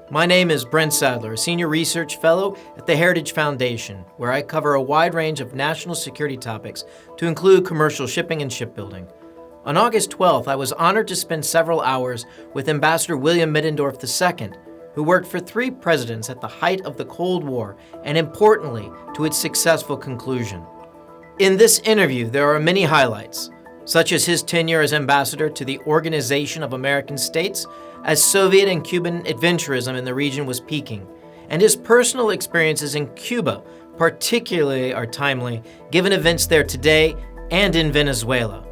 My name is Brent Sadler, a Senior Research Fellow at the Heritage Foundation, where I cover a wide range of national security topics to include commercial shipping and shipbuilding. On August 12th, I was honored to spend several hours with Ambassador William Middendorf II, who worked for 3 presidents at the height of the Cold War and, importantly, to its successful conclusion. In this interview, there are many highlights, such as his tenure as ambassador to the Organization of American States as Soviet and Cuban adventurism in the region was peaking, and his personal experiences in Cuba particularly are timely given events there today and in Venezuela.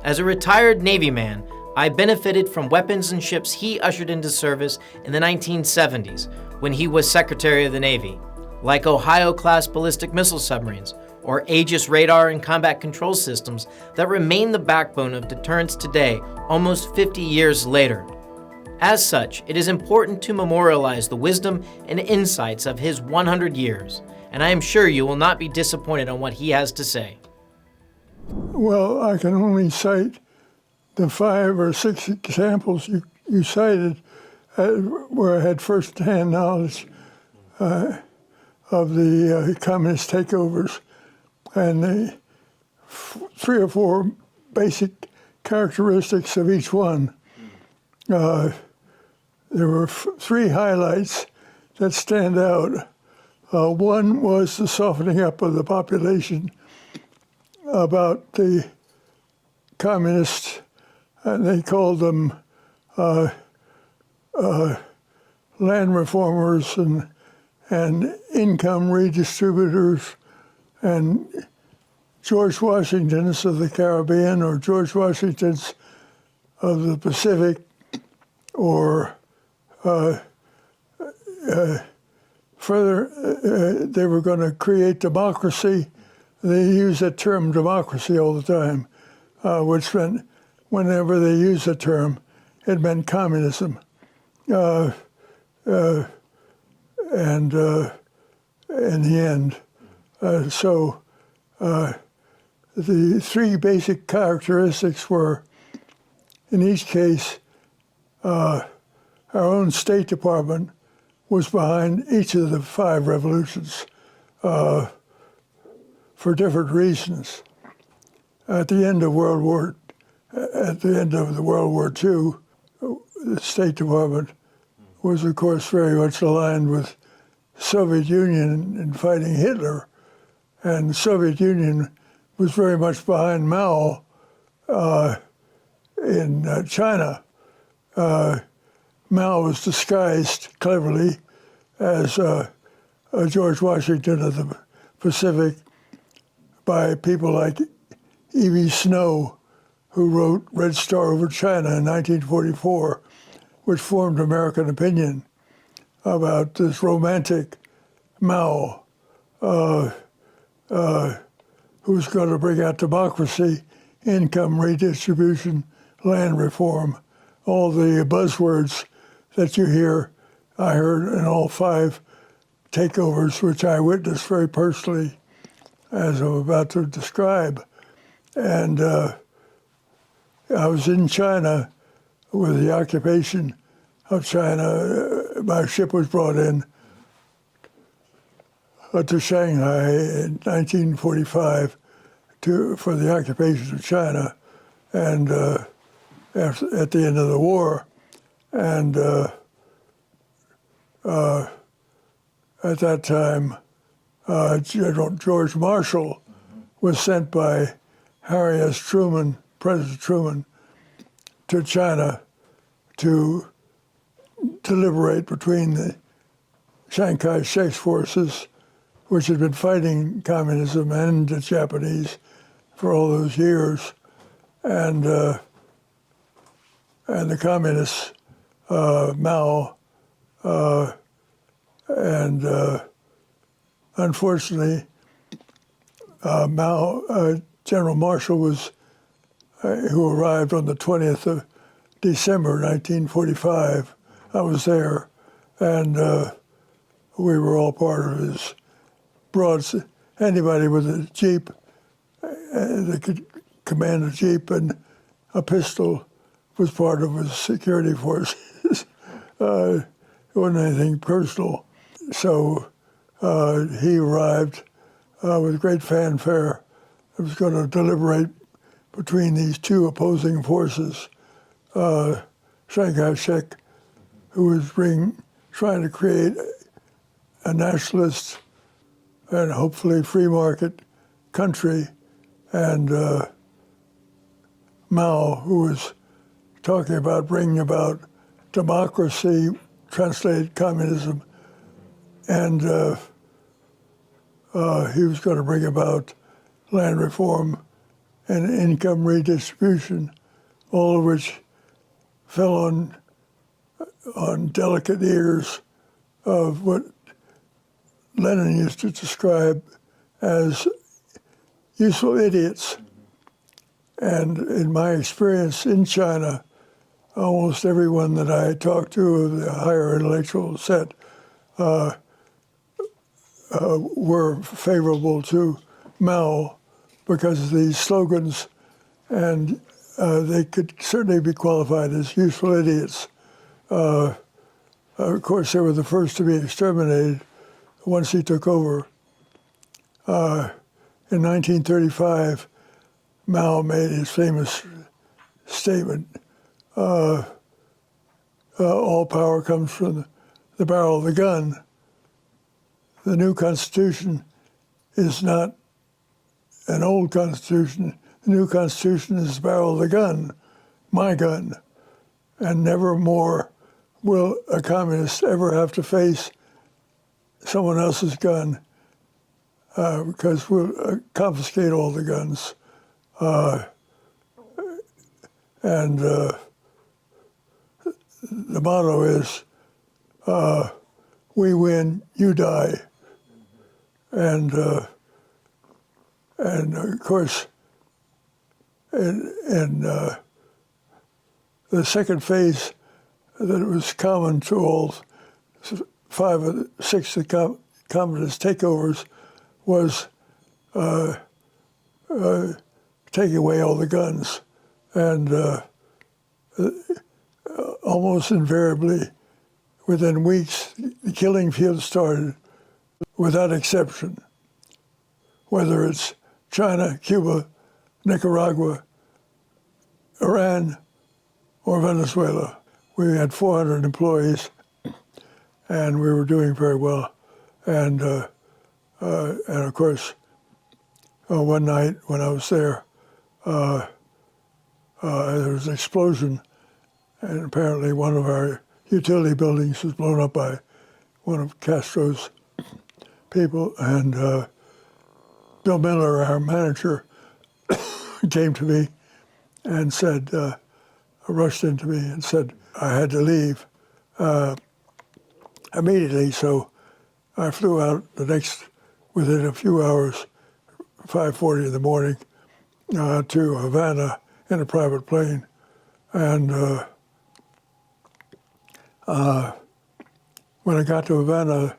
As a retired Navy man, I benefited from weapons and ships he ushered into service in the 1970s when he was Secretary of the Navy, like Ohio-class ballistic missile submarines or Aegis radar and combat control systems that remain the backbone of deterrence today, almost 50 years later. As such, it is important to memorialize the wisdom and insights of his 100 years, and I am sure you will not be disappointed on what he has to say. Well, I can only cite the 5 or 6 examples you cited where I had first-hand knowledge of the communist takeovers and the 3 or 4 basic characteristics of each one. There were 3 highlights that stand out. One was the softening up of the population about the communists, and they called them land reformers and income redistributors and George Washingtons of the Caribbean or George Washingtons of the Pacific, or further, they were going to create democracy. They use that term democracy all the time, which meant whenever they use the term, it meant communism. And in the end, the 3 basic characteristics were, in each case, our own State Department was behind each of the 5 revolutions for different reasons. At the end of the World War II, the State Department was, of course, very much aligned with the Soviet Union in fighting Hitler, and the Soviet Union was very much behind Mao in China. Mao was disguised cleverly as George Washington of the Pacific by people like E.V. Snow, who wrote Red Star Over China in 1944, which formed American opinion about this romantic Mao who's going to bring out democracy, income redistribution, land reform, all the buzzwords that you hear, I heard in all 5 takeovers, which I witnessed very personally, as I'm about to describe. And I was in China with the occupation of China. My ship was brought in to Shanghai in 1945 for the occupation of China, and at the end of the war. And at that time, General George Marshall was sent by Harry S. Truman, President Truman, to China to deliberate between the Chiang Kai-shek's forces, which had been fighting communism and the Japanese for all those years, and the communists, Mao, and unfortunately, General Marshall was, who arrived on the 20th of December 1945. I was there, and we were all part of his anybody with a Jeep that could command a Jeep and a pistol was part of his security forces. It wasn't anything personal. So he arrived with great fanfare. It was going to deliberate between these two opposing forces. Chiang Kai-shek, who was trying to create a nationalist and hopefully free market country, and Mao, who was talking about bringing about democracy, translated communism, and he was going to bring about land reform and income redistribution, all of which fell on delicate ears of what Lenin used to describe as useful idiots. And in my experience in China, almost everyone that I talked to of the higher intellectual set were favorable to Mao because of these slogans, and they could certainly be qualified as useful idiots. Of course, they were the first to be exterminated once he took over. In 1935, Mao made his famous statement, all power comes from the barrel of the gun. The new Constitution is not an old Constitution. The new Constitution is the barrel of the gun, my gun. And never more will a communist ever have to face someone else's gun because we'll confiscate all the guns. And the motto is, we win, you die. And of course, in the second phase that was common to all 5 or 6 of the communist takeovers was taking away all the guns. And almost invariably, within weeks, the killing field started without exception, whether it's China, Cuba, Nicaragua, Iran, or Venezuela. We had 400 employees, and we were doing very well. And of course, one night when I was there was an explosion, and apparently one of our utility buildings was blown up by one of Castro's people. And Bill Miller, our manager, came to me and said, rushed into me and said I had to leave immediately. So I flew out within a few hours, 5:40 in the morning, to Havana in a private plane. And when I got to Havana,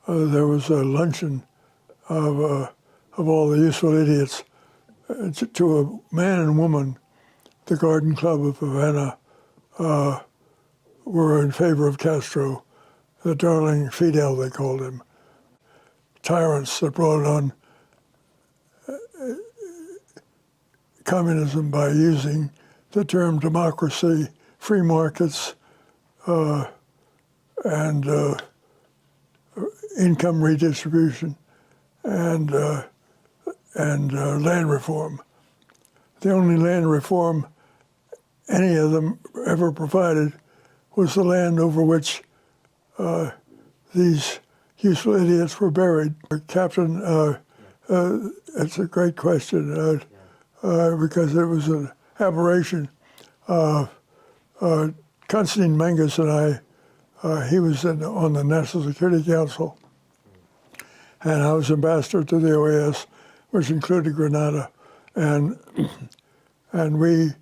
there was a luncheon of all the useful idiots to a man and woman. The Garden Club of Havana were in favor of Castro, the darling Fidel, they called him. Tyrants that brought on communism by using the term democracy, free markets, and income redistribution, and land reform. The only land reform any of them ever provided was the land over which these useful idiots were buried. Captain, it's a great question because it was an aberration. Constantine Menges and I, he was on the National Security Council, and I was ambassador to the OAS, which included Grenada, and we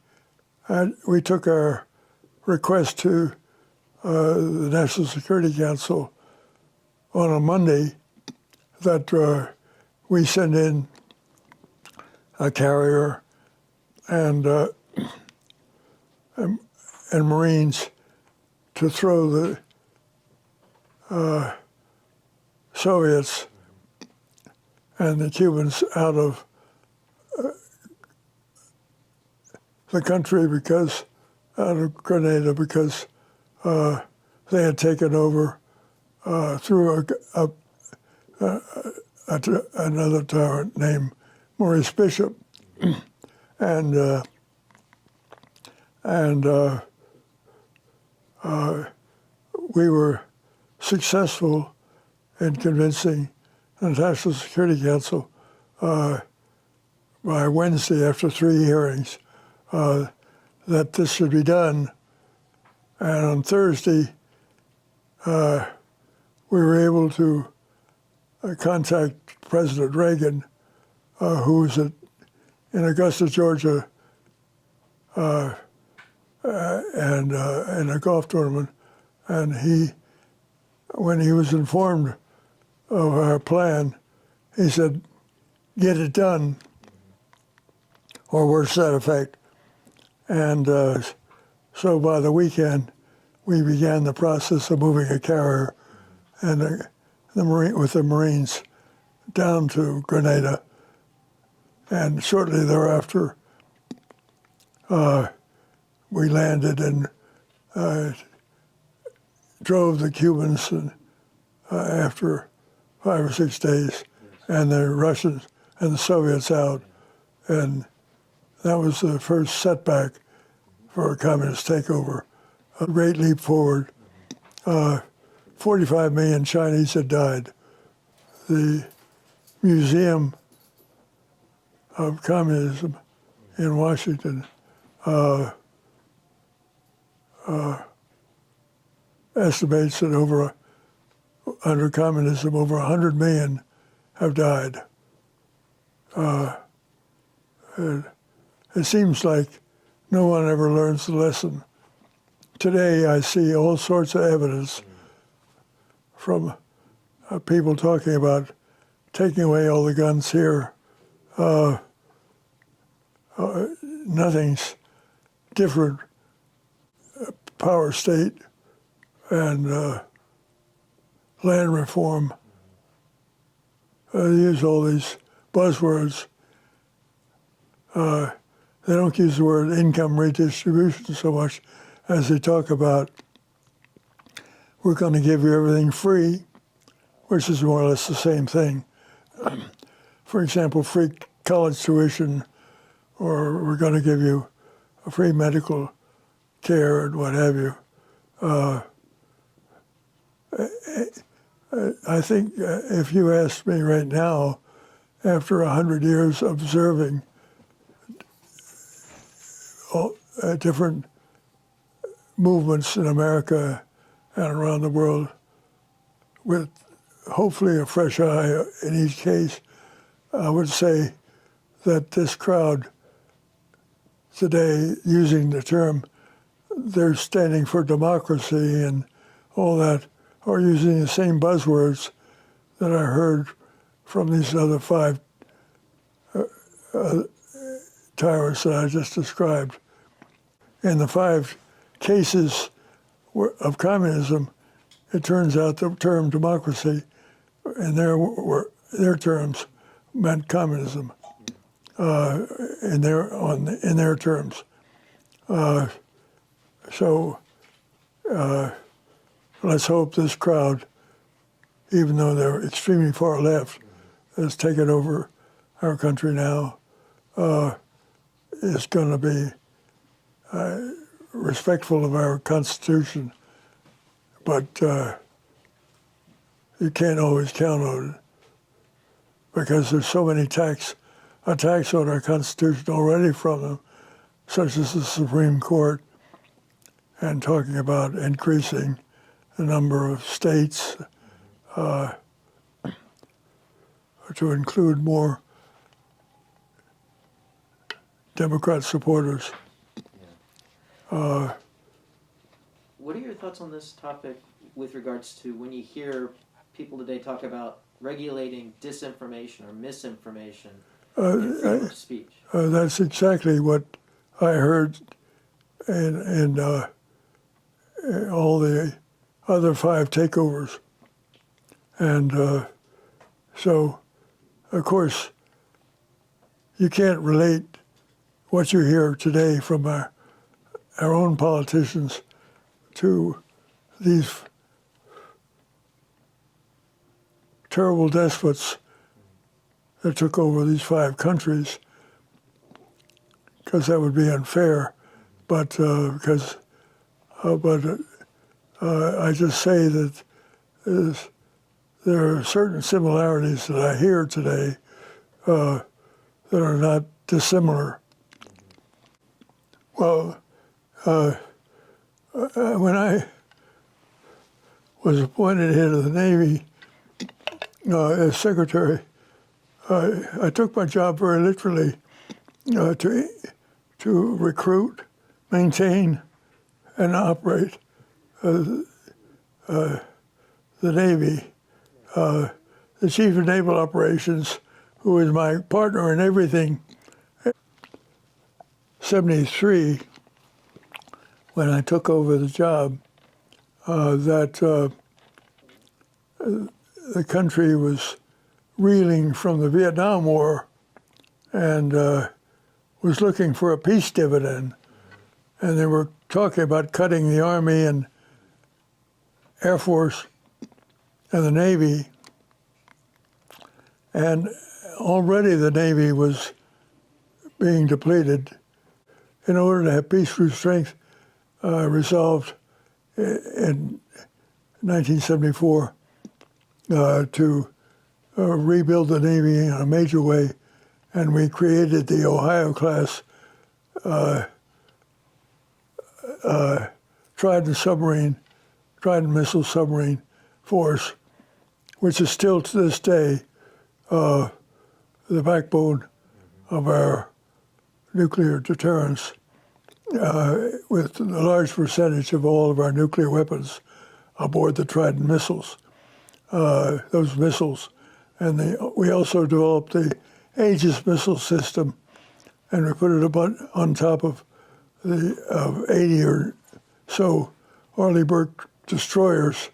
took our request to the National Security Council on a Monday that we send in a carrier and Marines to throw Soviets and the Cubans out of the country out of Grenada because they had taken over through another tyrant named Maurice Bishop, and we were successful in convincing the National Security Council by Wednesday, after 3 hearings, that this should be done. And on Thursday, we were able to contact President Reagan, who was in Augusta, Georgia, and in a golf tournament. And when he was informed of our plan, he said, "Get it done," or words to that effect. And so by the weekend, we began the process of moving a carrier and with the Marines down to Grenada. And shortly thereafter, we landed and drove the Cubans after 5 or 6 days, and the Russians and the Soviets out. And that was the first setback for a communist takeover. A great leap forward. 45 million Chinese had died. The Museum of Communism in Washington estimates that under communism, over 100 million have died. It seems like no one ever learns the lesson. Today, I see all sorts of evidence from people talking about taking away all the guns here. Nothing's different. Power state and land reform. They use all these buzzwords. They don't use the word income redistribution so much as they talk about, we're going to give you everything free, which is more or less the same thing. For example, free college tuition, or we're going to give you a free medical care and what have you. I think if you asked me right now, after 100 years observing different movements in America and around the world, with hopefully a fresh eye in each case, I would say that this crowd today, using the term, they're standing for democracy and all that, are using the same buzzwords that I heard from these other 5 tyrants that I just described. In the 5 cases of communism, it turns out the term democracy in their terms meant communism in their terms. So let's hope this crowd, even though they're extremely far left, has taken over our country now, is going to be respectful of our Constitution, but you can't always count on it because there's so many attacks on our Constitution already from them, such as the Supreme Court, and talking about increasing the number of states to include more Democrat supporters. What are your thoughts on this topic with regards to when you hear people today talk about regulating disinformation or misinformation in freedom of speech? That's exactly what I heard in all the other 5 takeovers. And so, of course, you can't relate what you hear today from our own politicians to these terrible despots that took over these 5 countries, because that would be unfair. But I just say that there are certain similarities that I hear today that are not dissimilar. Well, when I was appointed head of the Navy as secretary, I took my job very literally to recruit, maintain, and operate the Navy. The Chief of Naval Operations, who was my partner in everything, 73, when I took over the job, that the country was reeling from the Vietnam War and was looking for a peace dividend. And they were talking about cutting the Army and Air Force and the Navy. And already the Navy was being depleted. In order to have peace through strength, resolved in 1974 to rebuild the Navy in a major way, and we created the Ohio-class Trident missile submarine force, which is still to this day the backbone of our nuclear deterrence, with a large percentage of all of our nuclear weapons aboard the Trident missiles. Those missiles, and we also developed the Aegis missile system, and we put it on top of the 80 or so Arleigh Burke destroyers,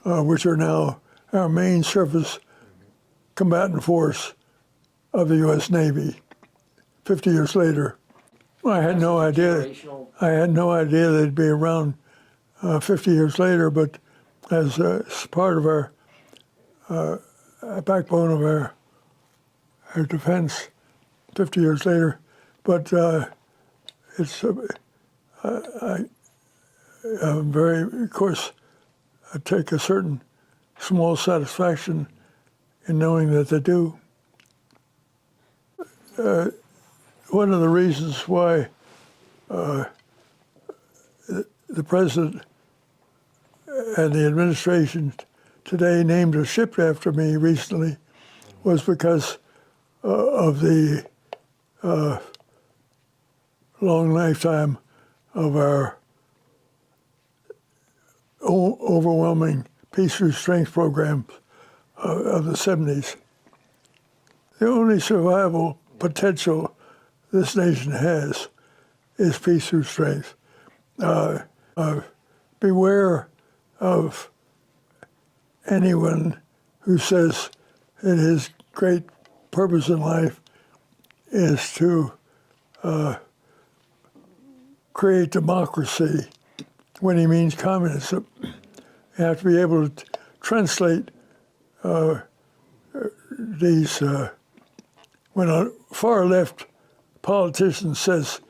which are now our main surface combatant force of the U.S. Navy. 50 years later, I had no idea. I had no idea they'd be around 50 years later, but as part of our backbone of our defense, 50 years later. But it's I'm very, of course, I take a certain small satisfaction in knowing that they do. One of the reasons why the president and the administration today named a ship after me recently was because of the long lifetime of our overwhelming peace through strength programs of the 70s. The only survival potential this nation has is peace through strength. Beware of anyone who says that his great purpose in life is to create democracy when he means communism. You have to be able to translate these. When a far left politician says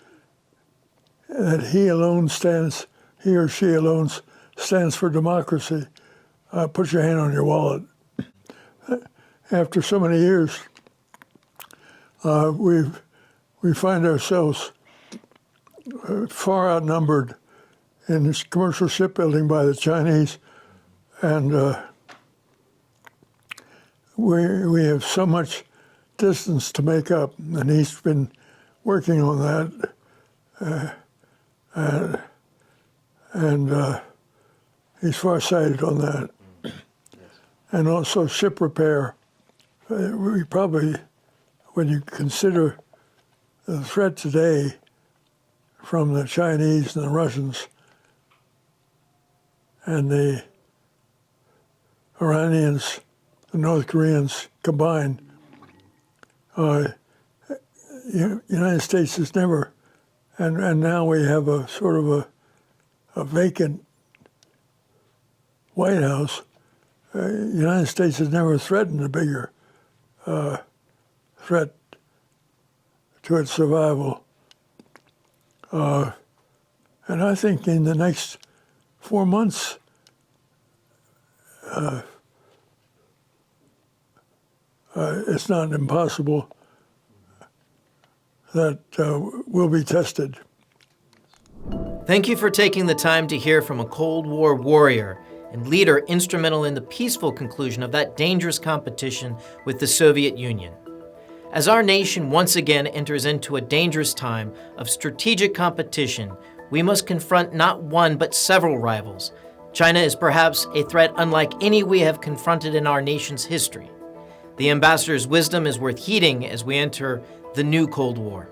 that he or she alone stands for democracy, put your hand on your wallet. After so many years, we find ourselves far outnumbered in this commercial shipbuilding by the Chinese, and we have so much distance to make up, and he's been working on that, and he's farsighted on that. Yes. And also ship repair. We probably, when you consider the threat today from the Chinese and the Russians, and the Iranians, the North Koreans combined. United States has never, and now we have a sort of a vacant White House. United States has never threatened a bigger threat to its survival. And I think in the next 4 months, it's not impossible that we'll be tested. Thank you for taking the time to hear from a Cold War warrior and leader instrumental in the peaceful conclusion of that dangerous competition with the Soviet Union. As our nation once again enters into a dangerous time of strategic competition, we must confront not one but several rivals. China is perhaps a threat unlike any we have confronted in our nation's history. The ambassador's wisdom is worth heeding as we enter the new Cold War.